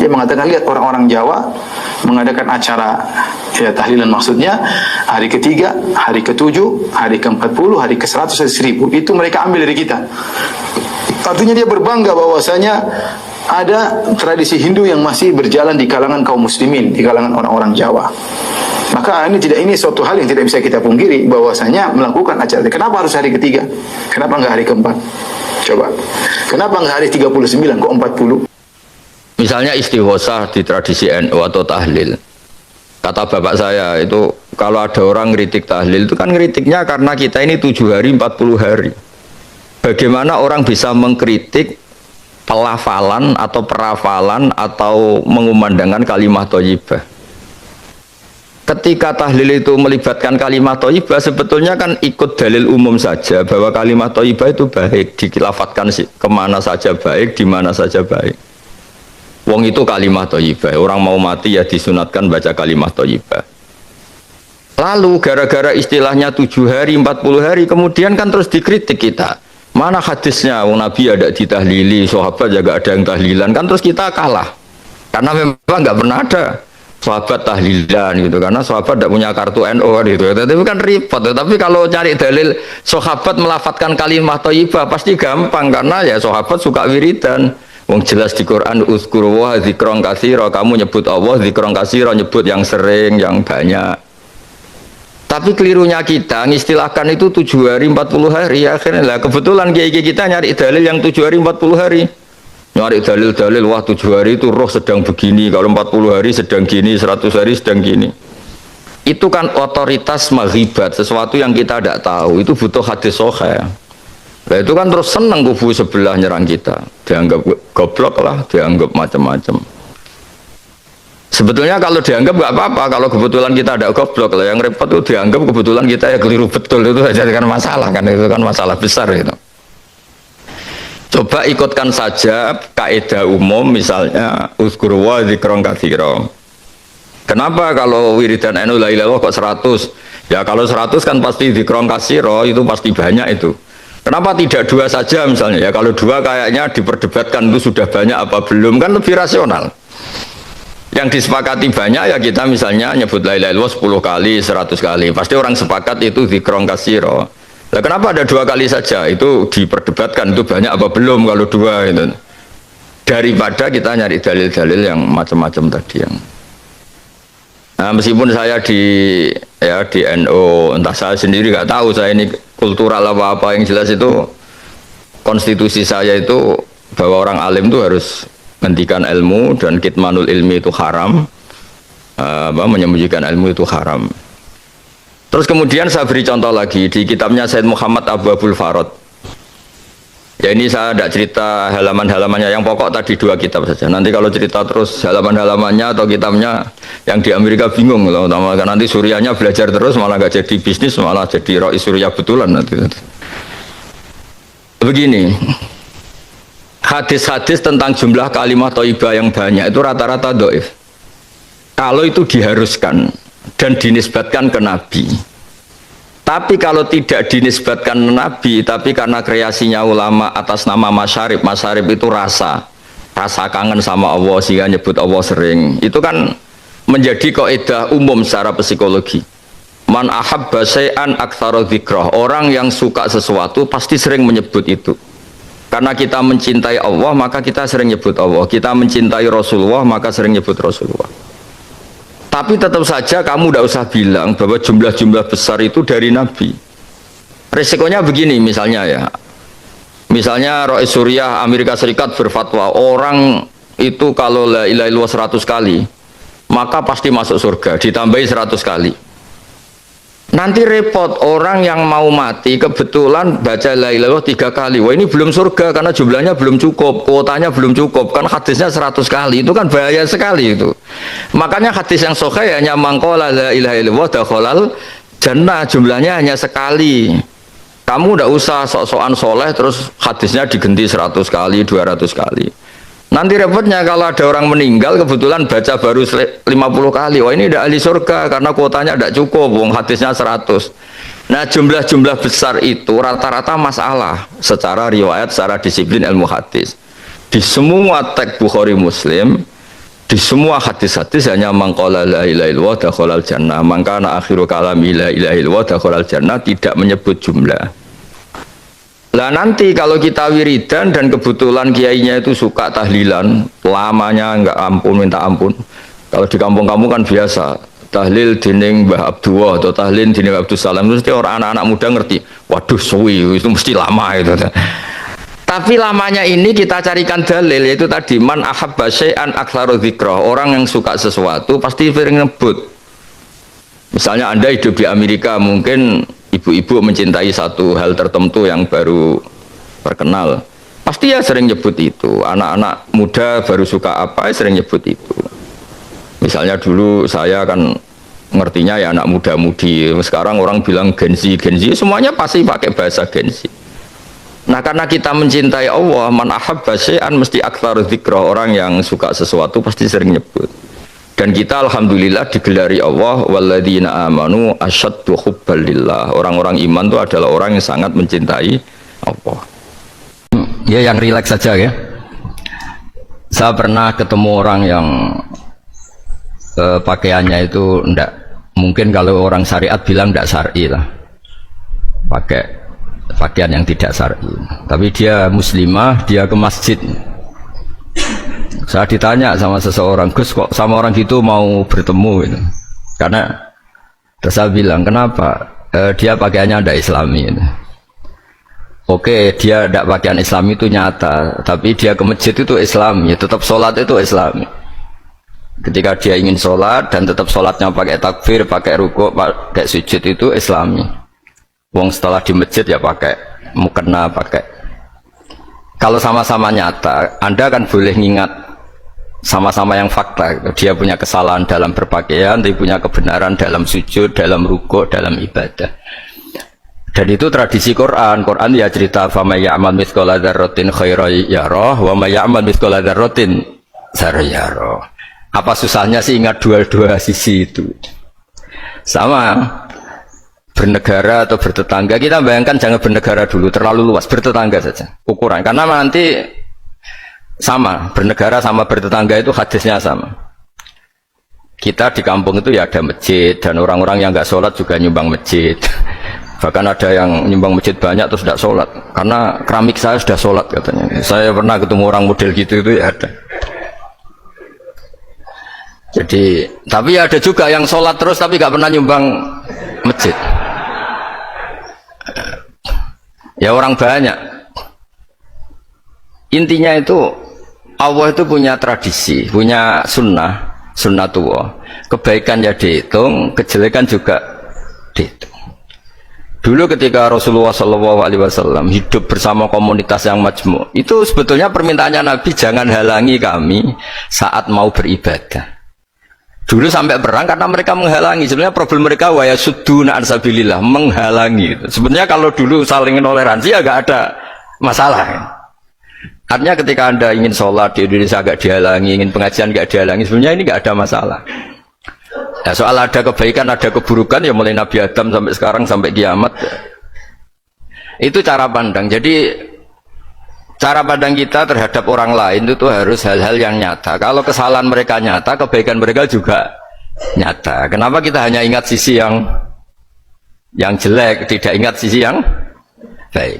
Dia mengatakan, lihat orang-orang Jawa mengadakan acara ya tahlilan, maksudnya hari ketiga, hari ketujuh, hari ke-40, hari ke-100, hari 1000. Itu mereka ambil dari kita. Artinya dia berbangga bahwasanya ada tradisi Hindu yang masih berjalan di kalangan kaum muslimin, di kalangan orang-orang Jawa. Maka ini suatu hal yang tidak bisa kita pungkiri bahwasanya melakukan acara. Kenapa harus hari ketiga? Kenapa enggak hari keempat? Coba. Kenapa enggak hari 39 kok 40? Misalnya istighosah di tradisi NU atau tahlil. Kata bapak saya itu kalau ada orang ngeritik tahlil itu kan ngeritiknya karena kita ini 7 hari 40 hari. Bagaimana orang bisa mengkritik pelafalan atau perafalan atau mengumandangkan kalimat thayyibah? Ketika tahlil itu melibatkan kalimat thayyibah, sebetulnya kan ikut dalil umum saja bahwa kalimat thayyibah itu baik, dilafatkan kemana saja baik, di mana saja baik. Wong itu kalimat thayyibah, orang mau mati ya disunatkan baca kalimat thayyibah. Lalu gara-gara istilahnya 7 hari 40 hari kemudian kan terus dikritik kita. Mana hadisnya, wong Nabi ada ditahlili, sahabat juga ada yang tahlilan, kan terus kita kalah. Karena memang nggak pernah ada sahabat tahlilan gitu, karena sahabat tidak punya kartu NU gitu. Tapi kan repot. Tapi kalau cari dalil sahabat melafatkan kalimat thayyibah pasti gampang, karena ya sahabat suka wiridan. Wong jelas di Quran uzkuru wa dzikron katsira, kamu nyebut Allah dzikron katsira, nyebut yang sering, yang banyak. Tapi kelirunya kita ngistilahkan itu 7 hari 40 hari. Akhirnya lah kebetulan kiai kita nyari dalil yang 7 hari 40 hari. Nyari dalil-dalil, wah 7 hari itu roh sedang begini, kalau 40 hari sedang gini, 100 hari sedang gini. Itu kan otoritas maghibat, sesuatu yang kita tidak tahu. Itu butuh hadis sahih. Nah itu kan terus seneng kubu sebelah nyerang kita. Dianggap goblok lah, dianggap macam-macam. Sebetulnya kalau dianggap nggak apa-apa, kalau kebetulan kita ada goblok lah, yang repot itu dianggap kebetulan kita ya keliru betul, itu saja kan masalah, kan itu kan masalah besar itu. Coba ikutkan saja kaidah umum, misalnya uzkuru wa dzikron katsira. Kenapa kalau wiridan NU la ilaha illallah kok 100? Ya kalau 100 kan pasti dzikron katsira, itu pasti banyak itu. Kenapa tidak 2 saja misalnya? Ya kalau 2 kayaknya diperdebatkan itu sudah banyak apa belum, kan lebih rasional. Yang disepakati banyak ya kita misalnya nyebut la ilaha illallah 10 kali, 100 kali. Pasti orang sepakat itu dzikron katsira. Nah, kenapa ada 2 kali saja? Itu diperdebatkan itu banyak apa belum kalau 2 itu. Daripada kita nyari dalil-dalil yang macam-macam tadi yang. Nah, meskipun saya di NU, entah saya sendiri nggak tahu saya ini kultural apa yang jelas itu konstitusi saya itu bahwa orang alim itu harus menghentikan ilmu dan kitmanul ilmi itu haram, menyembunyikan ilmu itu haram. Terus kemudian saya beri contoh lagi di kitabnya Said Muhammad Abwabul Farad. Ya ini saya tidak cerita halaman-halamannya, yang pokok tadi 2 kitab saja. Nanti kalau cerita terus halaman-halamannya atau kitabnya yang di Amerika bingung loh, nanti Suriahnya belajar terus malah nggak jadi bisnis, malah jadi roi Suriah betulan nanti. Begini. Hadis-hadis tentang jumlah kalimat thayyibah yang banyak itu rata-rata dhaif. Kalau itu diharuskan dan dinisbatkan ke Nabi. Tapi kalau tidak dinisbatkan ke Nabi, tapi karena kreasinya ulama atas nama masyarib, masyarib itu rasa kangen sama Allah sehingga nyebut Allah sering. Itu kan menjadi kaidah umum secara psikologi. Man ahabba syai'an aktsara dzikrah. Orang yang suka sesuatu pasti sering menyebut itu. Karena kita mencintai Allah, maka kita sering nyebut Allah. Kita mencintai Rasulullah, maka sering nyebut Rasulullah. Tapi tetap saja kamu tidak usah bilang bahwa jumlah-jumlah besar itu dari Nabi. Resikonya begini misalnya ya. Misalnya Roi Suriah Amerika Serikat berfatwa orang itu kalau la ilaha illallah 100 kali, maka pasti masuk surga, ditambahi 100 kali. Nanti repot orang yang mau mati kebetulan baca la ilaha illallah 3 kali. Wah ini belum surga karena jumlahnya belum cukup, kuotanya belum cukup. Kan hadisnya 100 kali, itu kan bahaya sekali itu. Makanya hadis yang sahih hanya mangqala la ilaha illallah dakhalal jannah, jumlahnya hanya sekali. Kamu tidak usah sok-sokan soleh terus hadisnya diganti 100 kali, 200 kali. Nanti repotnya kalau ada orang meninggal kebetulan baca baru 50 kali, wah ini tidak ahli surga karena kuotanya tidak cukup, wong hadisnya 100. Nah jumlah-jumlah besar itu rata-rata masalah secara riwayat, secara disiplin ilmu hadis. Di semua teks Bukhari Muslim Di semua hadis-hadis hanya mangqala la ilaha illallah dakhalal jannah, maka akhiru kalami la ilaha illallah dakhalal jannah, tidak menyebut jumlah. Lah nanti kalau kita wiridan dan kebetulan kiainya itu suka tahlilan, lamanya enggak ampun minta ampun. Kalau di kampung-kampung kan biasa tahlil dining Mbah Abdullah atau tahlil dining Abdul Salam, mesti orang anak-anak muda ngerti. Waduh suwi itu mesti lama itu. Tapi lamanya ini kita carikan dalil, yaitu tadi man ahabba syai'an aktsaru dzikra. Orang yang suka sesuatu pasti sering nyebut. Misalnya Anda hidup di Amerika, mungkin ibu-ibu mencintai satu hal tertentu yang baru terkenal, pasti ya sering nyebut itu. Anak-anak muda baru suka apa, sering nyebut itu. Misalnya dulu saya kan ngertinya ya anak muda-mudi. Sekarang orang bilang Gen Z, semuanya pasti pakai bahasa Gen Z. Nah karena kita mencintai Allah, man ahabba syai'an mesti aktsaru dzikra, orang yang suka sesuatu pasti sering nyebut. Dan kita alhamdulillah digelari Allah walladzina amanu asyaddu hubban lillah. Orang-orang iman itu adalah orang yang sangat mencintai Allah. Ya yang rileks saja ya. Saya pernah ketemu orang yang pakaiannya itu enggak, mungkin kalau orang syariat bilang enggak syar'i lah. Pakai pakaian yang tidak syar'i, tapi dia muslimah, dia ke masjid. Saya ditanya sama seseorang, Gus kok sama orang gitu mau bertemu gitu. Karena terus saya bilang kenapa? Dia pakaiannya tidak islami gitu. Oke, dia tidak pakaian islami itu nyata, tapi dia ke masjid itu islami, tetap sholat itu islami. Ketika dia ingin sholat dan tetap sholatnya pakai takbir, pakai rukuk, pakai sujud itu islami. Wong setelah di masjid ya pakai mukena, pakai. Kalau sama-sama nyata, Anda kan boleh ngingat sama-sama yang fakta. Dia punya kesalahan dalam berpakaian, dia punya kebenaran dalam sujud, dalam rukuk, dalam ibadah. Dan itu tradisi Quran. Quran ya cerita fama ya'mal mithqala dzarratin khairan yarah wa may ya'mal mithqala dzarratin syarran yarah. Apa susahnya sih ingat dua-dua sisi itu? Sama bernegara atau bertetangga, kita bayangkan jangan bernegara dulu, terlalu luas, bertetangga saja ukuran, karena nanti sama, bernegara sama bertetangga itu hadisnya sama. Kita di kampung itu ya ada masjid, dan orang-orang yang nggak sholat juga nyumbang masjid. Bahkan ada yang nyumbang masjid banyak terus tidak sholat, karena keramik saya sudah sholat katanya. Saya pernah ketemu orang model gitu itu ya ada. Jadi, tapi ada juga yang sholat terus tapi nggak pernah nyumbang masjid. Ya orang banyak. Intinya itu Allah itu punya tradisi, punya sunnatullah. Kebaikan ya dihitung, kejelekan juga dihitung. Dulu ketika Rasulullah SAW hidup bersama komunitas yang majmu', itu sebetulnya permintaannya Nabi, jangan halangi kami saat mau beribadah. Dulu sampai perang karena mereka menghalangi. Sebenarnya problem mereka wa yasudduna an sabilillah, menghalangi. Sebenarnya kalau dulu saling toleransi ya gak ada masalah. Artinya ketika Anda ingin sholat di Indonesia gak dihalangi, ingin pengajian gak dihalangi, sebenarnya ini gak ada masalah. Ya, soal ada kebaikan, ada keburukan ya mulai Nabi Adam sampai sekarang sampai kiamat. Itu cara pandang. Jadi cara pandang kita terhadap orang lain itu harus hal-hal yang nyata. Kalau kesalahan mereka nyata, kebaikan mereka juga nyata. Kenapa kita hanya ingat sisi yang jelek, tidak ingat sisi yang baik?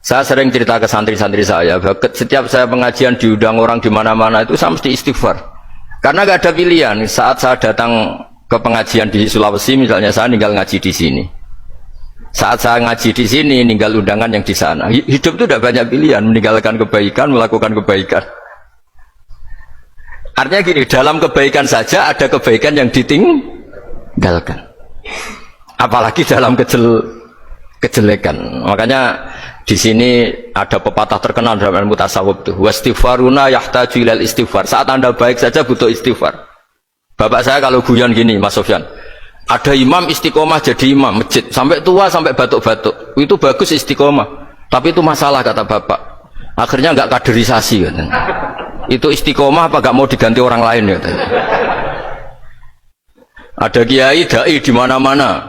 Saya sering cerita ke santri-santri saya, setiap saya pengajian diundang orang di mana-mana itu saya mesti istighfar. Karena gak ada pilihan. Saat saya datang ke pengajian di Sulawesi misalnya, saya tinggal ngaji di sini. Saat saya ngaji di sini, ninggal undangan yang di sana. Hidup itu tidak banyak pilihan, meninggalkan kebaikan, melakukan kebaikan. Artinya gini, dalam kebaikan saja ada kebaikan yang ditinggalkan. Apalagi dalam kejelekan. Makanya di sini ada pepatah terkenal dalam ilmu tasawuf tuh, wastighfaruna yahtaju ilal istighfar. Saat Anda baik saja butuh istighfar. Bapak saya kalau guyon gini, Mas Sofyan, ada imam istiqomah jadi imam masjid sampai tua sampai batuk-batuk, itu bagus istiqomah, tapi itu masalah kata bapak, akhirnya nggak kaderisasi katanya. Itu istiqomah apa nggak mau diganti orang lain katanya. Ada kiai dai di mana-mana,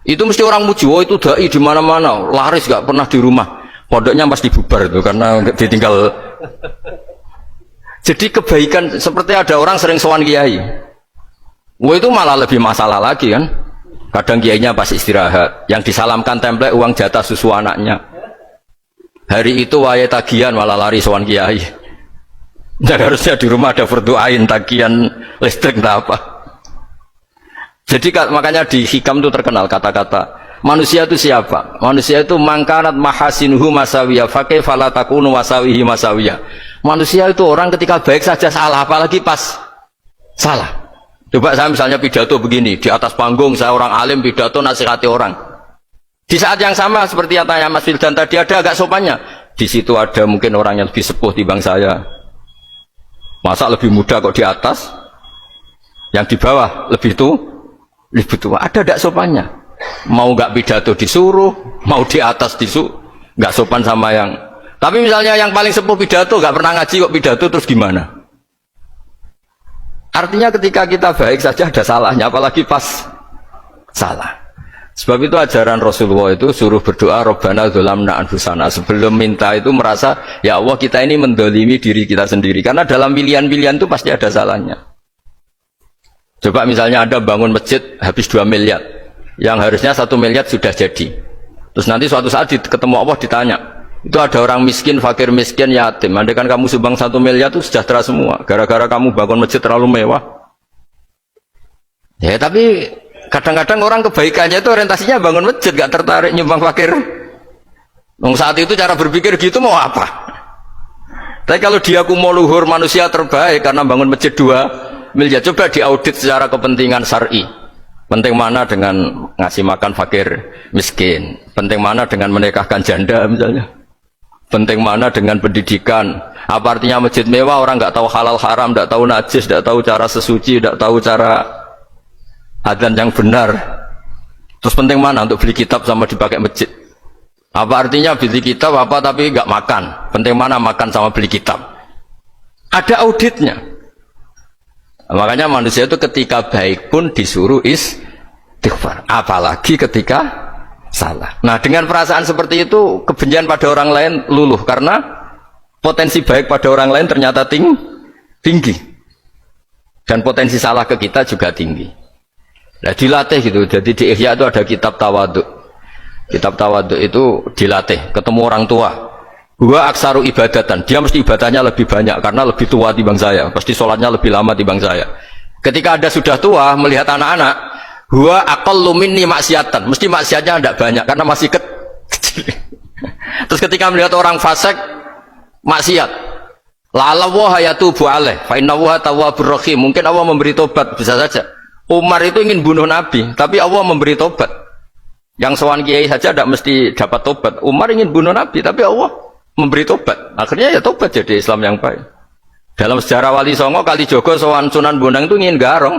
itu mesti orang muji, oh itu dai di mana-mana, laris nggak pernah di rumah, pondoknya pasti bubar itu karena ditinggal. Jadi kebaikan seperti ada orang sering sowan kiai. Wah itu malah lebih masalah lagi kan. Kadang kiainya pas istirahat, yang disalamkan template uang jatah susu anaknya. Hari itu waya tagihan malah lari sowan kiai. Dan harusnya di rumah ada berdoain tagihan listrik entah apa. Jadi makanya di hikam itu terkenal kata-kata manusia itu siapa? Manusia itu mangkanat mahasinuhu masawiyah fakih falatakunu masawihi masawiyah. Manusia itu orang ketika baik saja salah, apalagi pas salah. Coba saya misalnya pidato begini, di atas panggung saya orang alim pidato nasihati orang. Di saat yang sama seperti yang tanya Mas Wildan tadi, ada agak sopannya. Di situ ada mungkin orang yang lebih sepuh timbang saya. Masa lebih muda kok di atas? Yang di bawah lebih tua. Ada agak sopannya. Mau nggak pidato disuruh, mau di atas disuruh, nggak sopan sama yang. Tapi misalnya yang paling sepuh pidato nggak pernah ngaji kok pidato terus gimana? Artinya ketika kita baik saja ada salahnya, apalagi pas salah. Sebab itu ajaran Rasulullah itu suruh berdoa Rabbana dzolamna anfusana. Sebelum minta itu merasa ya Allah kita ini mendolimi diri kita sendiri. Karena dalam pilihan-pilihan itu pasti ada salahnya. Coba misalnya Anda bangun masjid habis 2 miliar, yang harusnya 1 miliar sudah jadi. Terus nanti suatu saat ketemu Allah ditanya, itu ada orang miskin, fakir miskin, yatim. Andai kan kamu sumbang 1 miliar itu sejahtera semua. Gara-gara kamu bangun masjid terlalu mewah. Ya tapi kadang-kadang orang kebaikannya itu orientasinya bangun masjid, gak tertarik nyumbang fakir. Saat itu cara berpikir gitu mau apa? Tapi kalau dia mau luhur manusia terbaik karena bangun masjid 2 miliar, coba diaudit secara kepentingan syar'i. Penting mana dengan ngasih makan fakir miskin? Penting mana dengan menikahkan janda misalnya? Penting mana dengan pendidikan? Apa artinya masjid mewah orang nggak tahu halal haram, nggak tahu najis, nggak tahu cara sesuci, nggak tahu cara adzan yang benar. Terus penting mana untuk beli kitab sama dipakai masjid? Apa artinya beli kitab apa tapi nggak makan? Penting mana makan sama beli kitab? Ada auditnya. Makanya manusia itu ketika baik pun disuruh istighfar, apalagi ketika salah. Nah dengan perasaan seperti itu kebencian pada orang lain luluh karena potensi baik pada orang lain ternyata tinggi dan potensi salah ke kita juga tinggi. Nah dilatih gitu. Jadi di Ihya itu ada kitab tawaduk. Kitab tawaduk itu dilatih ketemu orang tua. Gua aksaru ibadatan, dia mesti ibadahnya lebih banyak karena lebih tua timbang saya, pasti sholatnya lebih lama timbang saya. Ketika Anda sudah tua melihat anak-anak, gua aqallu minni maksiatan, mesti maksiatnya tidak banyak karena masih kecil. Terus ketika melihat orang fasik maksiat, la'allahu yatubu alaih fa innahu tawwabur rahim, mungkin Allah memberi tobat, bisa saja. Umar itu ingin bunuh Nabi, tapi Allah memberi tobat. Yang sowan kiai saja tidak mesti dapat tobat. Umar ingin bunuh Nabi, tapi Allah memberi tobat. Akhirnya ya tobat jadi Islam yang baik. Dalam sejarah Wali Songo, Kalijogo sowan Sunan Bonang itu ingin garong,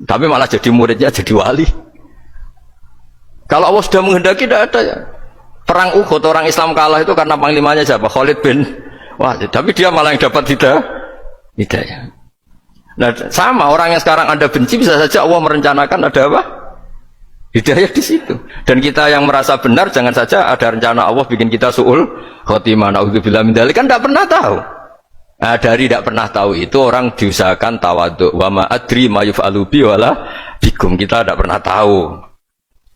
tapi malah jadi muridnya jadi wali. Kalau Allah sudah menghendaki tidak ada ya. Perang Uhud orang Islam kalah itu karena panglimanya siapa? Khalid bin Walid. Tapi dia malah yang dapat hidayah. Nah sama orang yang sekarang Anda benci bisa saja Allah merencanakan ada apa? Hidayah di situ. Dan kita yang merasa benar jangan saja ada rencana Allah bikin kita su'ul khotimah, naudzubillah min dzalik, kan tidak pernah tahu. Nah, dari tidak pernah tahu itu orang diusahakan tawadhu. Wa ma adri ma yuf'alu bi wala bikum, kita tidak pernah tahu.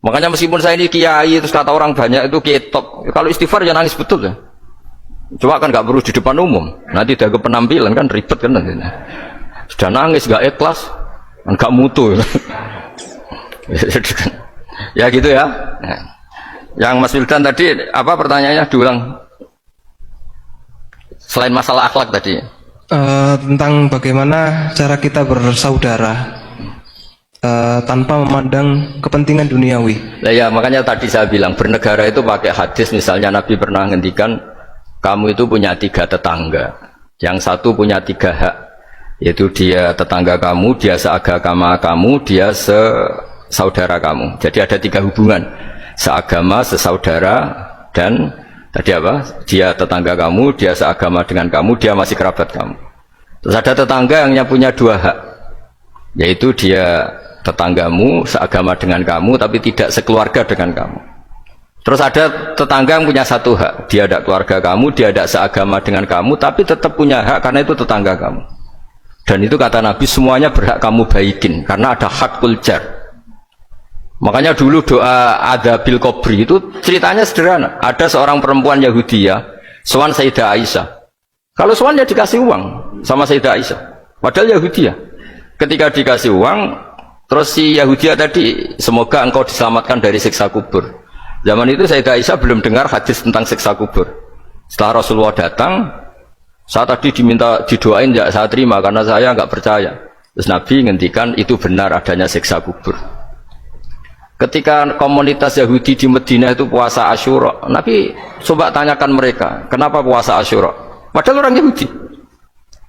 Makanya meskipun saya ini kiai terus kata orang banyak itu ketok, kalau istighfar ya nangis betul ya. Coba kan nggak perlu di depan umum, nanti ada penampilan kan ribet kan nanti. Sudah nangis nggak ikhlas, nggak mutu. Ya gitu ya. Yang Mas Wildan tadi apa pertanyaannya diulang? Selain masalah akhlak tadi. Tentang bagaimana cara kita bersaudara tanpa memandang kepentingan duniawi. Nah, ya makanya tadi saya bilang bernegara itu pakai hadis, misalnya Nabi pernah ngendikan kamu itu punya 3 tetangga. Yang satu punya 3 hak, yaitu dia tetangga kamu, dia seagama kamu, dia saudara kamu. Jadi ada 3 hubungan, seagama, sesaudara, dan tadi apa? Dia tetangga kamu, dia seagama dengan kamu, dia masih kerabat kamu. Terus ada tetangga yang punya 2 hak, yaitu dia tetanggamu, seagama dengan kamu, tapi tidak sekeluarga dengan kamu. Terus ada tetangga yang punya satu hak, dia ada keluarga kamu, dia ada seagama dengan kamu, tapi tetap punya hak karena itu tetangga kamu. Dan itu kata Nabi, semuanya berhak kamu baikin karena ada hakul jar. Makanya dulu doa ada bil kubri itu ceritanya sederhana. Ada seorang perempuan Yahudi ya, sowan Sayyidah Aisyah. Kalau sowan ya dikasih uang sama Sayyidah Aisyah. Padahal Yahudi ya. Ketika dikasih uang, terus si Yahudi tadi, semoga engkau diselamatkan dari siksa kubur. Zaman itu Sayyidah Aisyah belum dengar hadis tentang siksa kubur. Setelah Rasulullah datang, saya tadi diminta didoain, ya saya terima karena saya nggak percaya. Terus Nabi ngendikan itu benar adanya siksa kubur. Ketika komunitas Yahudi di Madinah itu puasa Asyura, Nabi coba tanyakan mereka, kenapa puasa Asyura? Padahal orang Yahudi.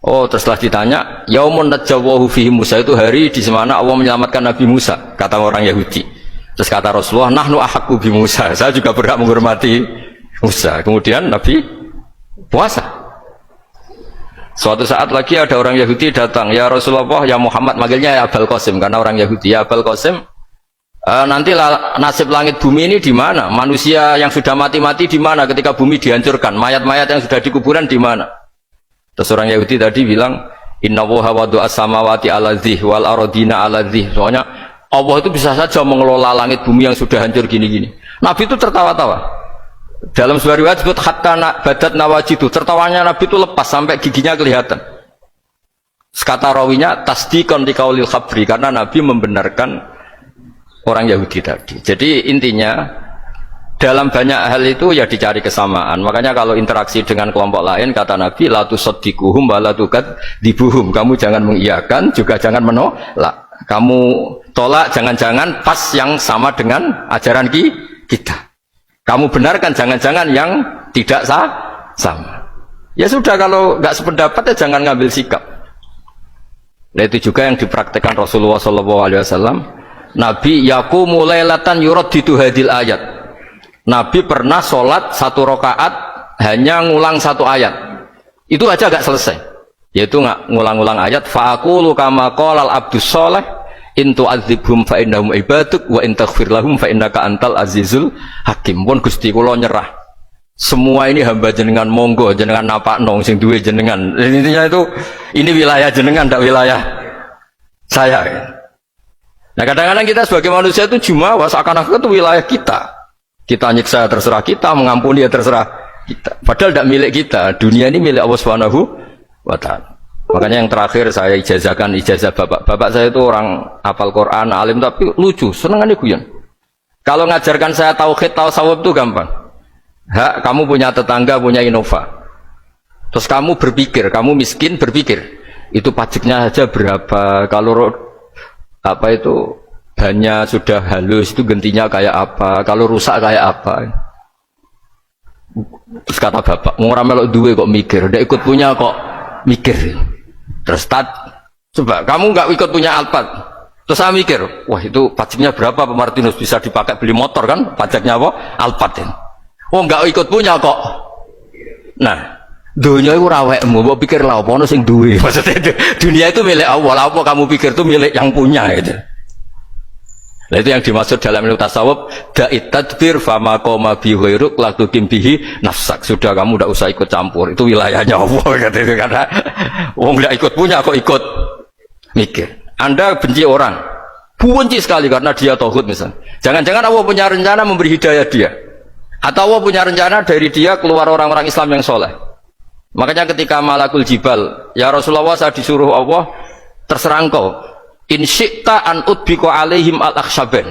Oh, terus setelah ditanya, Yaumun najjawahu fihi Musa, itu hari di mana Allah menyelamatkan Nabi Musa, kata orang Yahudi. Terus kata Rasulullah, nahnu ahaqqu bi Musa, saya juga berhak menghormati Musa. Kemudian Nabi puasa. Suatu saat lagi ada orang Yahudi datang, ya Rasulullah, ya Muhammad, manggilnya ya Abul Qasim karena orang Yahudi. Ya Abul Qasim, nanti nasib langit bumi ini di mana? Manusia yang sudah mati-mati di mana ketika bumi dihancurkan? Mayat-mayat yang sudah di kuburan di mana? Terus orang Yahudi tadi bilang, Inna woha wadu'a samawati ala dzih wal arodina ala dzih. Soalnya Allah itu bisa saja mengelola langit bumi yang sudah hancur gini-gini. Nabi itu tertawa-tawa. Dalam sebuah riwayat disebut hatta badat nawajidu, tertawanya Nabi itu lepas sampai giginya kelihatan. Kata rawinya tasdiqan liqaulil khabri, karena Nabi membenarkan orang Yahudi tadi. Jadi intinya dalam banyak hal itu ya dicari kesamaan. Makanya kalau interaksi dengan kelompok lain, kata Nabi, la tusaddiquhum wa la tukadzibuhum. Kamu jangan mengiyakan, juga jangan menolak. Kamu tolak jangan-jangan pas yang sama dengan ajaran kita. Kamu benarkan jangan-jangan yang tidak sama. Ya sudah, kalau nggak sependapat ya jangan ngambil sikap. Nah, itu juga yang dipraktekkan Rasulullah SAW. Nabi yaqumu lailatan yuraddidu hadil ayat. Nabi pernah sholat 1 rakaat hanya ngulang 1 ayat. Itu aja gak selesai. Yaitu ngulang-ulang ayat. Fa'akulu kama qolal abdus sholeh in tu'adzibhum fa innahum ibaduk wa in taghfir lahum fa innaka antal azizul hakim. Pun Gusti kula nyerah. Semua ini hamba jenengan, monggo jenengan napakno sing duwe jenengan. Intinya itu ini wilayah jenengan, ndak wilayah saya. Nah, kadang-kadang kita sebagai manusia itu jumawa seakan-akan itu wilayah kita. Kita nyiksa terserah kita, mengampuni ya terserah kita. Padahal tidak milik kita. Dunia ini milik Allah Subhanahu wa ta'ala. Makanya yang terakhir saya ijazah bapak. Bapak saya itu orang hafal Quran, alim, tapi lucu, senengannya guyon. Kalau ngajarkan saya tauhid, tasawuf itu gampang. Hak, kamu punya tetangga, punya Innova. Terus kamu berpikir, kamu miskin berpikir, itu pajaknya saja berapa? Kalau apa itu bannya sudah halus, itu gantinya kayak apa? Kalau rusak kayak apa? Terus kata bapak, orang melok duwe kok mikir, udah ikut punya kok mikir. Terus coba kamu nggak ikut punya Alphard, terus saya mikir, wah itu pajaknya berapa Pak Martinus, bisa dipakai beli motor kan, pajaknya apa? Alphard ini. Oh nggak ikut punya kok. Nah, dunia itu rawekmu, mau pikir lah apa sing duwe. Maksudnya dunia itu milik Allah, apa kamu pikir itu milik yang punya itu. Nah, itu yang dimaksud dalam ilmu tasawuf, da'it tadbir fama qoma bi ghairuk la tuqim bihi nafsak. Sudah, kamu tidak usah ikut campur, itu wilayahnya Allah kata itu. Karena wong tidak ikut punya kok ikut mikir. Anda benci orang, benci sekali karena dia tauhid misalnya. Jangan-jangan Allah punya rencana memberi hidayah dia, atau Allah punya rencana dari dia keluar orang-orang Islam yang soleh. Makanya ketika Malakul Jibal, ya Rasulullah, saya disuruh Allah, terserah engkau, in syi'ta an udbiko alaihim al-akhshaban.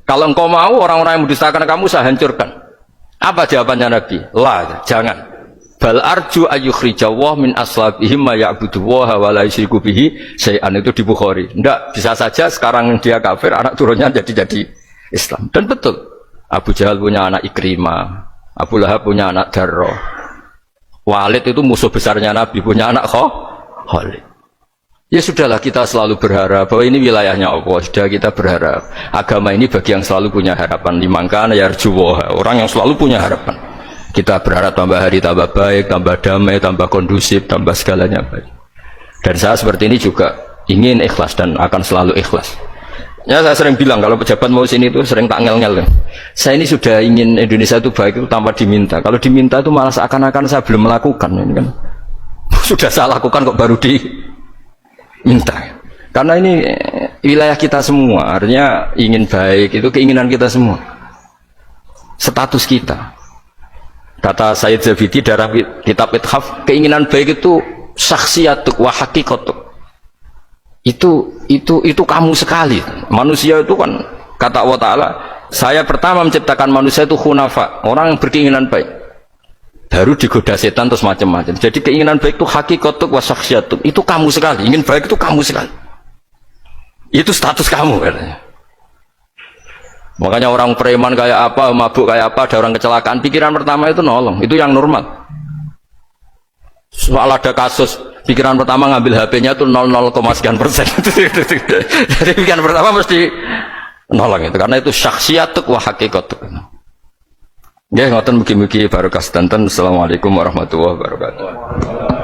Kalau engkau mau orang-orang yang mendustakan kamu saya hancurkan. Apa jawabannya Nabi? La, jangan. Bal arju ayyukhrijawah min aslabihim ma ya'buduwaha wa la yusyriku bihi syai'an. Itu di Bukhari. Enggak, bisa saja sekarang dia kafir, anak turunnya jadi Islam. Dan betul, Abu Jahal punya anak Ikrimah, Abu Lahab punya anak Darrah, Walid itu musuh besarnya Nabi, punya anak Khalid. Ya sudahlah, kita selalu berharap bahwa ini wilayahnya Allah. Sudah, kita berharap agama ini bagi yang selalu punya harapan. Dimangkan ya arjuwah, orang yang selalu punya harapan. Kita berharap tambah hari tambah baik, tambah damai, tambah kondusif, tambah segalanya baik. Dan saya seperti ini juga ingin ikhlas dan akan selalu ikhlas. Ya saya sering bilang kalau pejabat mau sini itu sering tak ngel-ngel. Saya ini sudah ingin Indonesia itu baik itu tanpa diminta. Kalau diminta itu malah seakan-akan saya belum melakukan. Ini kan sudah saya lakukan kok baru diminta. Karena ini wilayah kita semua, artinya ingin baik itu keinginan kita semua. Status kita. Kata Sayyid Zabidi dalam kitab Ithaf, keinginan baik itu syakhsiyatuk wa haqiqatuk. Itu kamu sekali. Manusia itu kan kata Allah Ta'ala, saya pertama menciptakan manusia itu khunafa, orang yang berkeinginan baik. Baru digoda setan terus macam-macam. Jadi keinginan baik itu hakikatuk wa syakhsiyatuk. Itu kamu sekali. Ingin baik itu kamu sekali. Itu status kamu katanya. Makanya orang preman kayak apa, mabuk kayak apa, ada orang kecelakaan, pikiran pertama itu nolong. Itu yang normal. Soal ada kasus pikiran pertama ngambil HP-nya itu 0,sekian%. Jadi pikiran pertama mesti nolong itu karena itu syakhsiyatuk wa haqiqatuk. Ya, ngoten mugi-mugi barokah sedanten. Assalamualaikum warahmatullahi wabarakatuh.